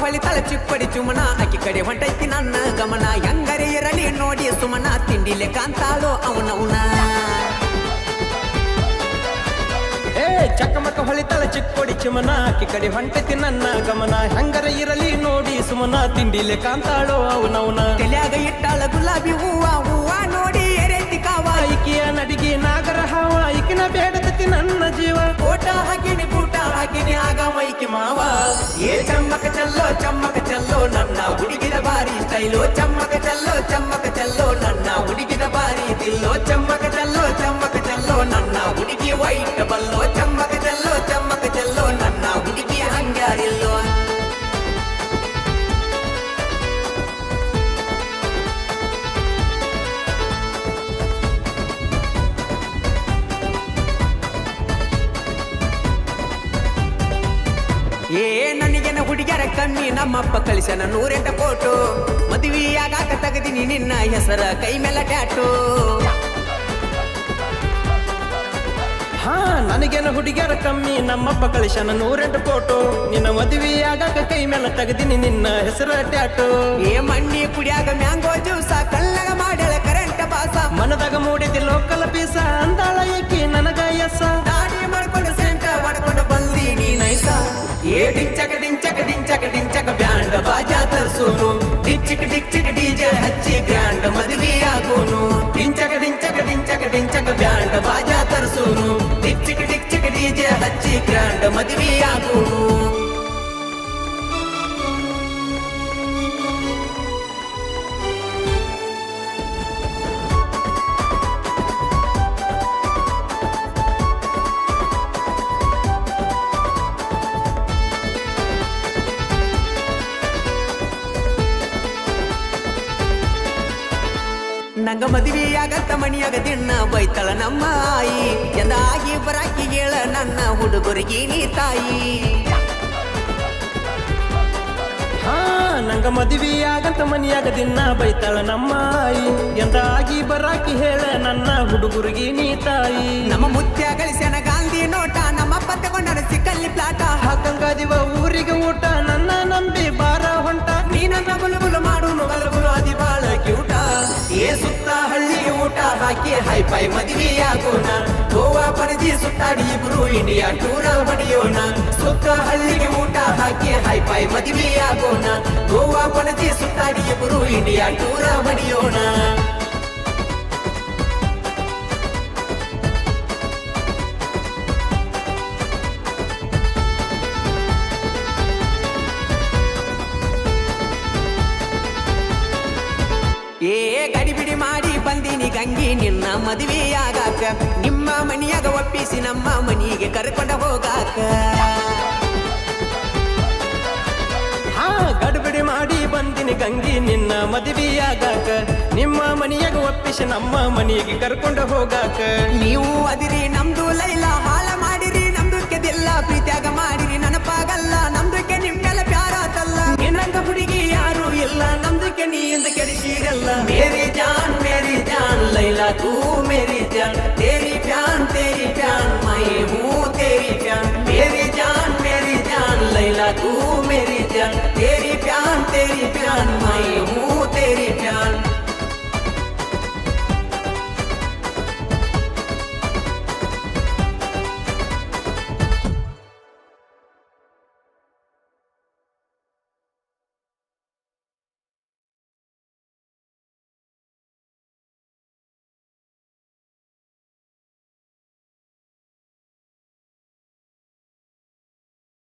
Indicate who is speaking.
Speaker 1: ಹೊಳಿತಾಳ ಚಿಪ್ಪಡಿ ಚುಮನ ಆಕಿ ಕಡೆ ಹೊಂಟೈತಿ ನನ್ನ ಗಮನ ಹೆಂಗರೆ ಇರಲಿ ನೋಡಿ ಸುಮನ ತಿಂಡಿಲೆ ಕಾಂತಾಳೋ ಅವನವನ
Speaker 2: ಚಕ್ಕಮಕ್ಕ ಹೊಳಿತಾಳ ಚಿಕ್ಕೊಡಿ ಚಿಮನ ಆಕಿ ಕಡೆ ಹೊಂಟೈತಿ ನನ್ನ ಗಮನ ಹೆಂಗರ ಇರಲಿ ನೋಡಿ ಸುಮನ ತಿಂಡಿಲೆ ಕಾಂತಾಳೋ ಅವನವನ
Speaker 1: ತಲೆಯಾಗ ಇಟ್ಟಾಳ ಗುಲಾಬಿ ಹೂವ ಹೂವ ನೋಡಿ ಎರೆತಿ ಕಾವ
Speaker 2: ಈಕಿಯ ನಡಿಗೆ ನಾಗರ ಹಾವ ಈಕಿನ ಬೇಡತತಿ ನನ್ನ ಜೀವ
Speaker 1: ಓಟ ಹಾಕಿನಿ ಬೂಟ ಹಾಕಿನಿ ಆಗ ಮೈಕಿ ಮಾವ ಏ ಚಮ್ಮಕ ಚಲ್ಲೋ ನನ್ನ ಹುಡುಗಿದ ಬಾರಿ ಸ್ಟೈಲೋ ಚಮ್ಮಕ ಚಲ್ಲೋ ನನ್ನ ಹುಡುಗಿದ ಬಾರಿ ದಿಲ್ಲೋ ಚಮ್ಮಕ ಚಲ್ಲೋ ನನ್ನ ಹುಡುಗಿ ವೈಟ್ ಬಲ್ಲೋ ಚಮ್ಮಕ ಚಲ್ಲೋ ನನ್ನ ಹುಡುಗಿ ಹಂಗಾರಿಲ್ಲೋ ಏ ನನಗೇನ ಹುಡುಗ್ಯಾರ ಕಮ್ಮಿ ನಮ್ಮಪ್ಪ ಕಳಿಸನ 108 ಫೋಟೋ ಮದುವೆಯಾಗಾಕ ತೆಗದಿನಿ ನಿನ್ನ ಹೆಸರ ಕೈ ಮೇಲೆ ಟ್ಯಾಟೋ
Speaker 2: ಹಾ ನನಗೇನ ಹುಡುಗ್ಯಾರ ಕಮ್ಮಿ ನಮ್ಮಪ್ಪ ಕಳಿಸನ 108 ಫೋಟೋ ನಿನ್ನ ಮದುವೆಯಾಗಾಕ ಕೈ ಮೇಲೆ ತೆಗದಿನಿ ನಿನ್ನ ಹೆಸರ ಟ್ಯಾಟೋ
Speaker 1: ಏ ಮಣ್ಣಿ ಕುಡಿಯಾಗ ಮ್ಯಾಂಗೋ ಜ್ಯೂಸ ಕಲ್ಲಗ ಮಾಡ್ಯಾಳ ಕರೆಂಟ್ ಬಾಸ
Speaker 2: ಮನದಾಗ ಮೂಡಿದಿ ಲೋಕಲ್ ಪೀಸ ಅಂದಾಳ ಏಕಿ ನನಗ ಎಸ
Speaker 1: ದಾಡಿ ಮಾಡ್ಕೊಂಡು ಸೆಂಟ ಮಾಡ್ಕೊಂಡು ಬಂದೀನಿ ನೈಸ ಏ ಡಿಂಚಕ ಬ್ಯಾಂಡ್ ಬಾಜಾ ತರ್ಸೋನು ಡಿಚ್ಚಿಕ್ ಡಿಜೆ ಹಚ್ಚಿ ಗ್ರ್ಯಾಂಡ್ ಮದುವೆ ಆಗೋನು ಡಿಂಚಕ ಬ್ಯಾಂಡ್ ಬಾಜಾ ತರ್ಸೋನು ಡಿಚ್ಚಿಕ್ ಡಿಜೆ ಹಚ್ಚಿ ಗ್ರ್ಯಾಂಡ್ ಮದುವೆ ಆಗೋನು ನಂಗ ಮದುವೆಯಾಗತ್ತ ಮಣಿಯಾಗ ದಿಣ್ಣ ಬೈತಳ ನಮ್ಮ ಆಯಿ ಎಂದಾಗಿ ಬರಾಕಿ ಹೇಳ ನನ್ನ ಹುಡುಗರಿಗೆ ನೀ ತಾಯಿ
Speaker 2: ಹಾ ನಂಗ ಮದುವೆಯಾಗಂತ ಮನಿಯಾಗ ದಿನ ಬೈತಾಳ ನಮ್ಮ ಆಯಿ ಎಂದಾಗಿ ಬರಾಕಿ ಹೇಳ ನನ್ನ ಹುಡುಗರಿಗೆ ನೀ ತಾಯಿ
Speaker 1: ನಮ್ಮ ಮುತ್ಯ ಗಳಿಸ್ಯಾನ ಗಾಂಧಿ ನೋಟ ನಮ್ಮಪ್ಪ ತಗೊಂಡ ಸಿಕ್ಕಲ್ಲಿ ಪ್ಲಾಟ
Speaker 2: ಹಾಕಂಗಾದಿವ ಊರಿಗೆ ಊಟ ನನ್ನ ನಂಬಿ ಬಾರ ಹೊಂಟ
Speaker 1: ನೀನನ್ನ ಬುಲುಬುಲು ಮಾಡುನು ಬಲಬುಲು ಅದಿ ಬಾಳ ಕ್ಯೂಟ ಏ ಸುತ್ತ ಹಳ್ಳಿಗೆ ಊಟ ಹಾಕಿ ಹೈಫೈ ಮದುವೆಯಾಗೋಣ ಗೋವಾ ಪರದಿ ಸುತ್ತಾಡಿ ಇಬ್ರು ಇಂಡಿಯಾ ಟೂರ ಹೊಡೆಯೋಣ ಸುತ್ತ ಹಳ್ಳಿಗೆ ಊಟ ಹಾಕಿ ಹೈಫೈ ಮದುವೆಯಾಗೋಣ ಗೋವಾ ಪರದಿ ಸುತ್ತಾಡಿ ಇಬ್ರು ಇಂಡಿಯಾ ಟೂರ ಹೊಡೆಯೋಣ ಏ ಗಡಿಬಿಡಿ ಮಾಡಿ ಬಂದೀನಿ ಗಂಗಿ ನಿನ್ನ ಮದುವೆಯಾಗಾಕ ನಿಮ್ಮ ಮನಿಯಾಗ ಒಪ್ಪಿಸಿ ನಮ್ಮ ಮನಿಗೆ ಕರ್ಕೊಂಡ ಹೋಗಾಕ
Speaker 2: ಹಾ ಗಡಿಬಿಡಿ ಮಾಡಿ ಬಂದಿನಿ ಗಂಗಿ ನಿನ್ನ ಮದುವೆಯಾಗಾಕ ನಿಮ್ಮ ಮನಿಯಾಗ ಒಪ್ಪಿಸಿ ನಮ್ಮ ಮನಿಗೆ ಕರ್ಕೊಂಡು ಹೋಗಾಕ
Speaker 1: ನೀವು ಅದಿರಿ ನಮ್ದು ಲೈಲ ಹಾಳ ಮಾಡಿರಿ ನಮ್ದು ಕೆದಿಲ್ಲ ಪ್ರೀತ್ಯಾಗ ಮಾಡಿರಿ ನನಪಾಗಲ್ಲ ನಮ್ದಕ್ಕೆ ನಿಮ್ಗೆಲ್ಲ ಪ್ಯಾರಾತಲ್ಲ ನಿನ್ನಂಗ ಹುಡುಗಿ ಯಾರು ಇಲ್ಲ ನಮ್ದಕ್ಕೆ ನೀಂದ ಕೆಡಿಸಿರಲ್ಲ ಮೇರಿ ಜಾನ್ ಲೈಲಾ ತೂ ಮೇರಿ ಜಾನ್ ತೇರಿ ಪ್ಯಾನ್ ಮೈ ಹೂ ತೇರಿ ಪ್ಯಾನ್ ಮೇರಿ ಜಾನ್ ಲೈಲಾ ತೂ ಮೇರಿ ಜಾನ್ ತೇರಿ ಪ್ಯಾನ್ ಮೈ ಹೂ